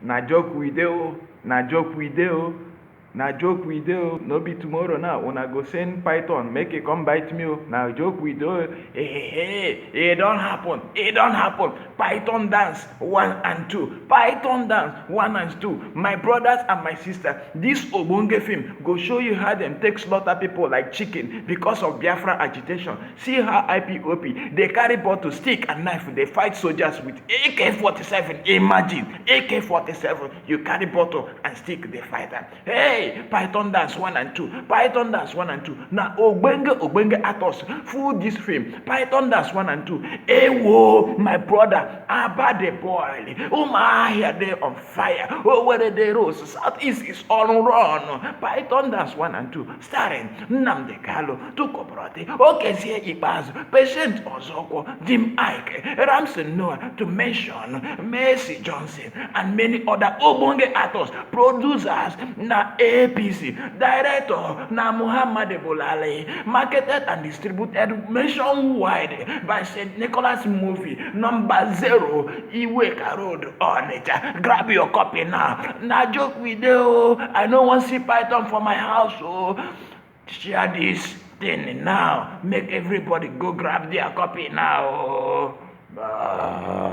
Na joke we dey o, na joke we dey o, na joke we dey o. No be tomorrow now, una go send python make e come bite me o. Na joke we dey o. E don happen, e don happen. Python dance 1 and 2, python dance 1 and 2. My brothers and my sisters, this ogbonge film go show you how dem take slaughter people like chicken because of Biafra agitation. See how IPOB dey carry bottle, stick and knife dey fight soldiers with AK-47. Imagine, AK-47, you carry bottle and stick dey fight am. Hey, python dance 1 and 2, python dance 1 and 2. Na ogbonge actors full this film. Python dance 1 and 2. Ewo, my brother, Aba dey boil, Umuahia dey on fire, Owerri dey roast, Southeast is on run. Python dance 1 and 2, starring Nnamdi Kanu, Tuko Brody, Okezie Ikpeazu, Patient Ozokwo, Jim Ike, Ramson Noah, to mention Mercy Johnson and many other ogbonge actors. Producers na APC, director na Muhammad Bulali, marketed and distributed nationwide by St. Nicholas Movie, number 0, Iweka Road, Onitsha. Grab your copy now. Na joke video. I no wan see python for my house. Share this thing now. Make everybody go grab their copy now. Bye.